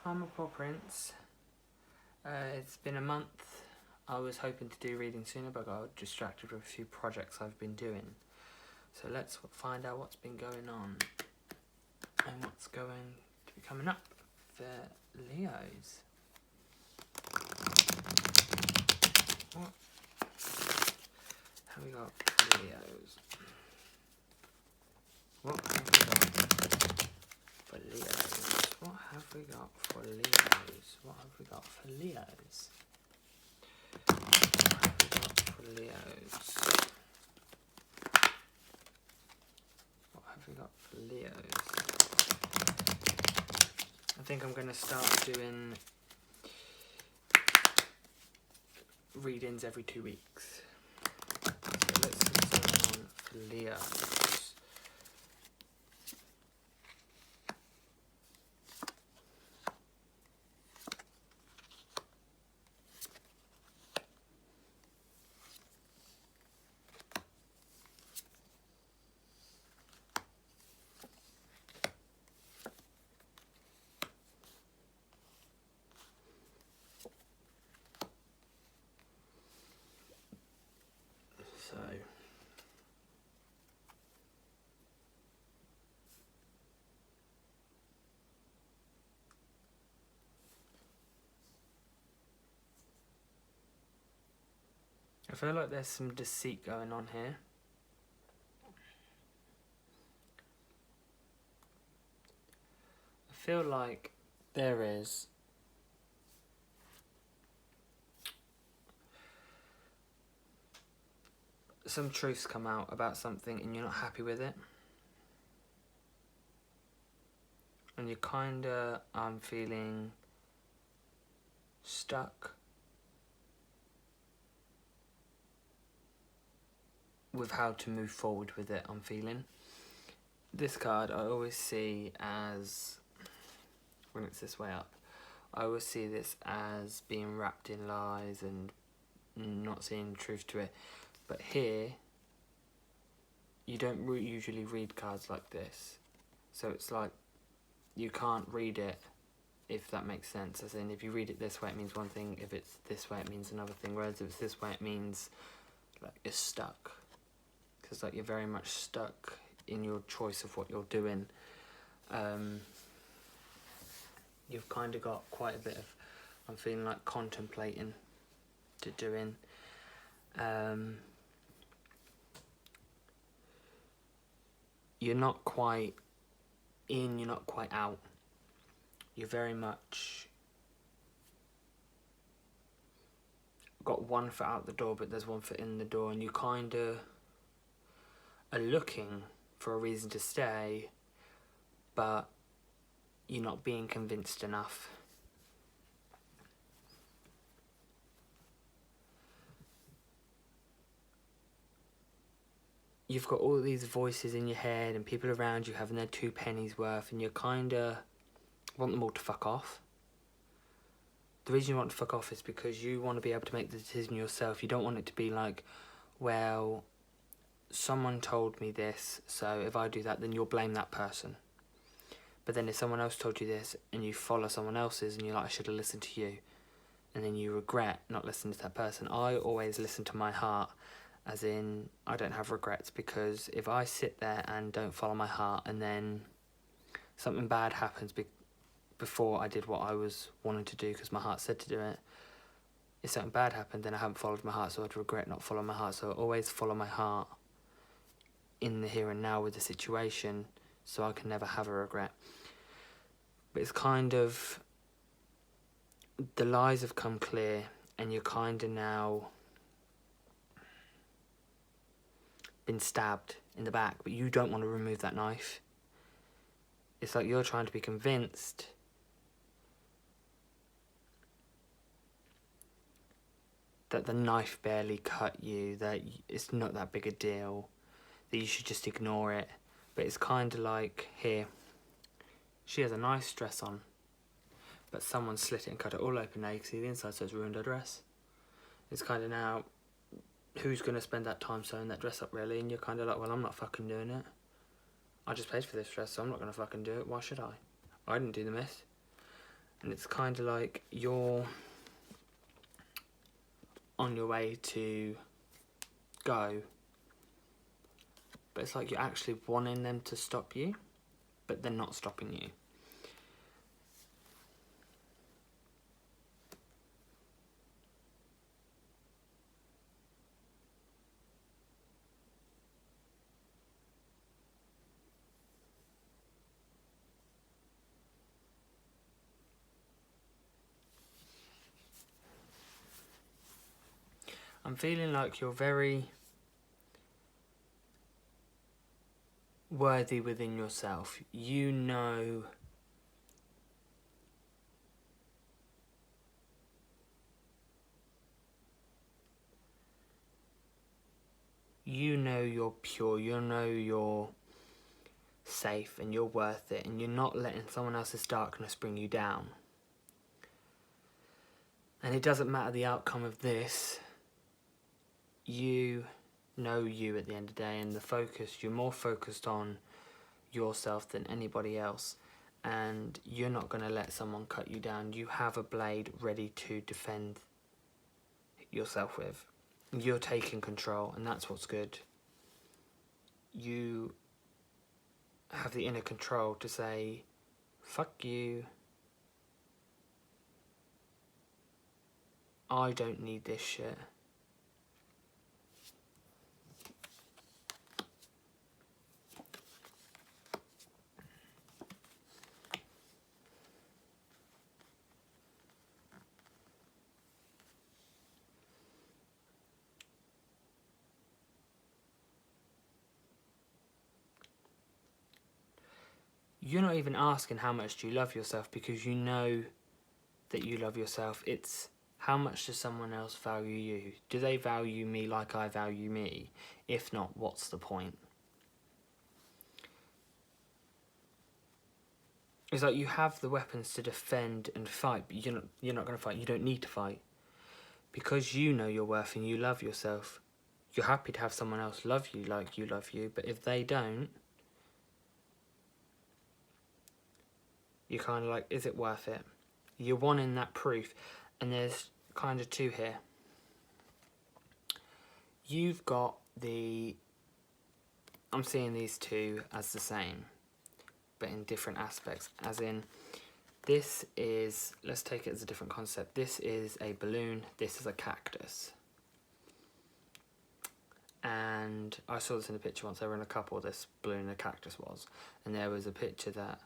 I'm a poor prince. It's been a month. I was hoping to do reading sooner, but got distracted with a few projects I've been doing. So let's find out what's been going on and what's going to be coming up for Leos. What have we got for Leos? What have we got for Leos? What have we got for Leos? What have we got for Leos? What have we got for Leos? What have we got for Leos? I think I'm going to start doing readings every 2 weeks. So let's see what's going on for Leos. So I feel like there's some deceit going on here. I feel like there is some truths come out about something and you're not happy with it. And you're kinda, I'm feeling stuck with how to move forward with it, I'm feeling. This card I always see as, when it's this way up, I always see this as being wrapped in lies and not seeing truth to it. But here, you don't usually read cards like this. So it's like, you can't read it, if that makes sense. As in, if you read it this way, it means one thing. If it's this way, it means another thing. Whereas if it's this way, it means like you're stuck. Because like you're very much stuck in your choice of what you're doing. You've kind of got quite a bit of, I'm feeling like contemplating to doing. You're not quite in, you're not quite out. You're very much got one foot out the door, but there's one foot in the door, and you kind of are looking for a reason to stay, but you're not being convinced enough. You've got all these voices in your head and people around you having their 2 pennies worth, and you kind of want them all to fuck off. The reason you want to fuck off is because you want to be able to make the decision yourself. You don't want it to be like, well, someone told me this, so if I do that, then you'll blame that person. But then if someone else told you this and you follow someone else's and you're like, I should have listened to you, and then you regret not listening to that person. I always listen to my heart, as in, I don't have regrets, because if I sit there and don't follow my heart and then something bad happens before I did what I was wanting to do because my heart said to do it, if something bad happened, then I haven't followed my heart, so I'd regret not following my heart. So I always follow my heart in the here and now with the situation, so I can never have a regret. But it's kind of, the lies have come clear, and you're kind of now been stabbed in the back, but you don't want to remove that knife. It's like you're trying to be convinced that the knife barely cut you, that it's not that big a deal, that you should just ignore it. But it's kind of like, here, she has a nice dress on, but someone slit it and cut it all open. Now you can see the inside, so it's ruined her dress. It's kind of now, who's going to spend that time sewing that dress up, really? And you're kind of like, well, I'm not fucking doing it. I just paid for this dress, so I'm not going to fucking do it. Why should I? I didn't do the mess. And it's kind of like you're on your way to go, but it's like you're actually wanting them to stop you, but they're not stopping you. I'm feeling like you're very worthy within yourself. You know you're pure, you know you're safe and you're worth it, and you're not letting someone else's darkness bring you down. And it doesn't matter the outcome of this, you know you at the end of the day, and the focus, you're more focused on yourself than anybody else, and you're not going to let someone cut you down. You have a blade ready to defend yourself with. You're taking control, and that's what's good. You have the inner control to say, fuck you, I don't need this shit. You're not even asking how much do you love yourself, because you know that you love yourself. It's how much does someone else value you? Do they value me like I value me? If not, what's the point? It's like you have the weapons to defend and fight, but you're not going to fight. You don't need to fight. Because you know your worth and you love yourself, you're happy to have someone else love you like you love you, but if they don't, you're kind of like, is it worth it? You're wanting that proof, and there's kind of two here. You've got I'm seeing these two as the same, but in different aspects, as in, this is, let's take it as a different concept. This is a balloon, this is a cactus. And I saw this in a picture once. They were in a couple, this balloon and a cactus was. And there was a picture that,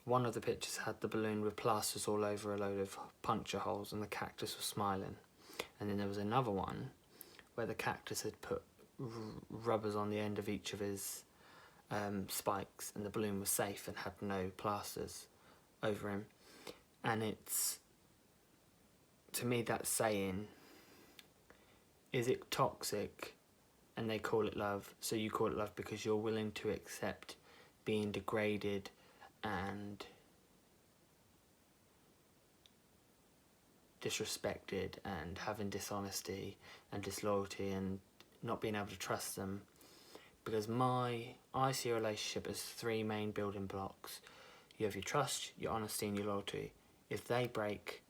one of the pictures had the balloon with plasters all over a load of puncture holes, and the cactus was smiling. And then there was another one where the cactus had put rubbers on the end of each of his spikes, and the balloon was safe and had no plasters over him. And it's, to me, that's saying, is it toxic and they call it love, so you call it love because you're willing to accept being degraded and disrespected and having dishonesty and disloyalty and not being able to trust them? Because I see a relationship as three main building blocks. You have your trust, your honesty and your loyalty. If they break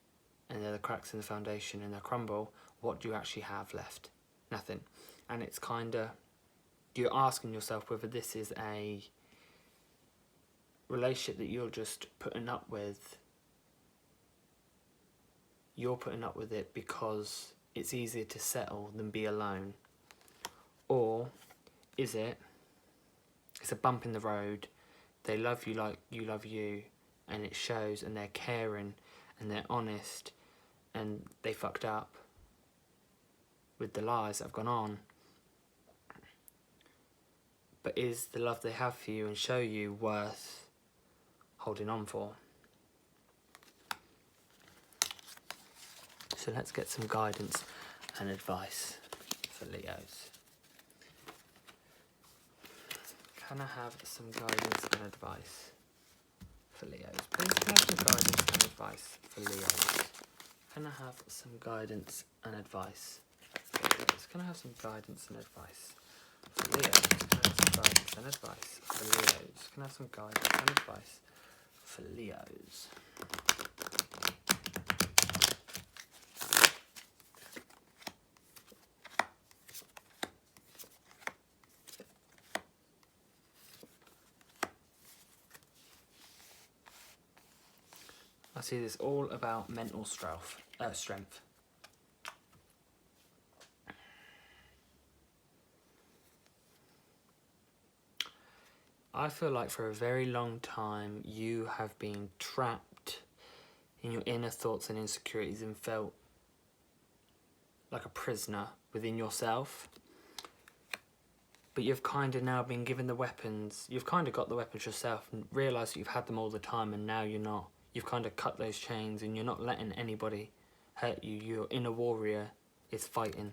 and they're the cracks in the foundation and they crumble, what do you actually have left? Nothing. And it's kind of, you're asking yourself whether this is a relationship that you're just putting up with. You're putting up with it because it's easier to settle than be alone. Or is it, it's a bump in the road, they love you like you love you, and it shows, and they're caring and they're honest, and they fucked up with the lies that have gone on. But is the love they have for you and show you worth holding on for? So let's get some guidance and advice for Leos. Can I have some guidance and advice for Leos? Please, can I have some guidance and advice for Leos? Can I have some guidance and advice for Leos? Can I have some guidance and advice for Leos? Can I have some guidance and advice for Leos? Can I have some guidance and advice for Leos? I see this all about mental strength. I feel like for a very long time you have been trapped in your inner thoughts and insecurities and felt like a prisoner within yourself. But you've kind of now been given the weapons. You've kind of got the weapons yourself and realised that you've had them all the time, and now you're not. You've kind of cut those chains and you're not letting anybody hurt you. Your inner warrior is fighting.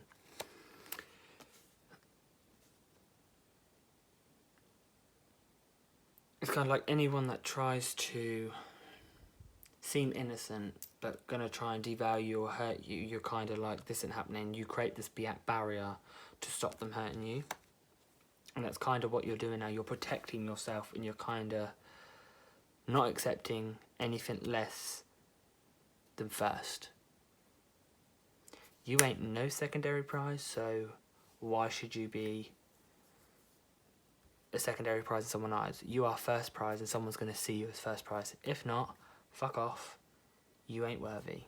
It's kind of like anyone that tries to seem innocent but gonna try and devalue or hurt you, you're kind of like, this isn't happening. You create this barrier to stop them hurting you. And that's kind of what you're doing now. You're protecting yourself and you're kind of not accepting anything less than first. You ain't no secondary prize, so why should you be a secondary prize in someone's eyes? You are first prize and someone's going to see you as first prize. If not, fuck off. You ain't worthy.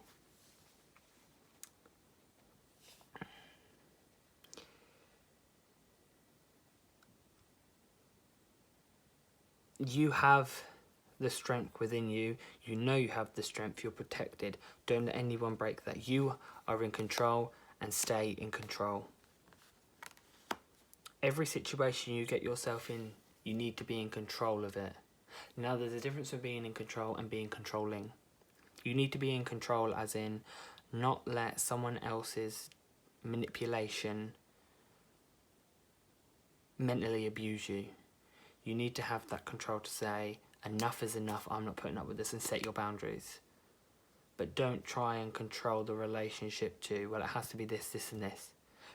You have the strength within you. You know you have the strength. You're protected. Don't let anyone break that. You are in control and stay in control. Every situation you get yourself in, you need to be in control of it. Now, there's a difference between being in control and being controlling. You need to be in control as in not let someone else's manipulation mentally abuse you. You need to have that control to say, enough is enough, I'm not putting up with this, and set your boundaries. But don't try and control the relationship to, well, it has to be this, this and this.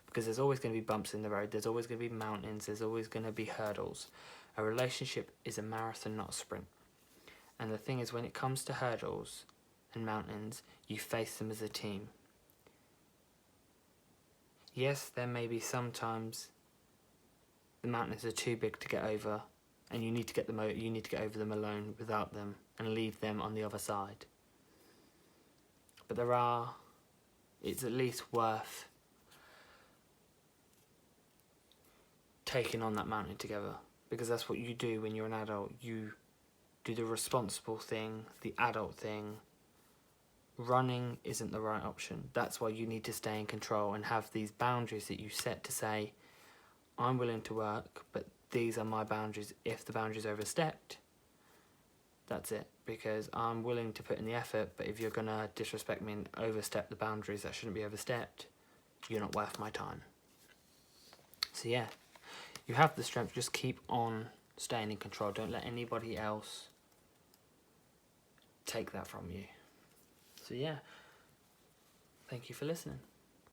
Because there's always going to be bumps in the road, there's always going to be mountains, there's always going to be hurdles. A relationship is a marathon, not a sprint. And the thing is, when it comes to hurdles and mountains, you face them as a team. Yes, there may be sometimes the mountains are too big to get over, and you need to get over them alone without them and leave them on the other side. But it's at least worth taking on that mountain together, because that's what you do when you're an adult. You do the responsible thing, the adult thing. Running isn't the right option. That's why you need to stay in control and have these boundaries that you set to say, I'm willing to work, but these are my boundaries. If the boundaries are overstepped, that's it, because I'm willing to put in the effort, but if you're going to disrespect me and overstep the boundaries that shouldn't be overstepped, you're not worth my time. So yeah, you have the strength, just keep on staying in control. Don't let anybody else take that from you. So yeah, thank you for listening.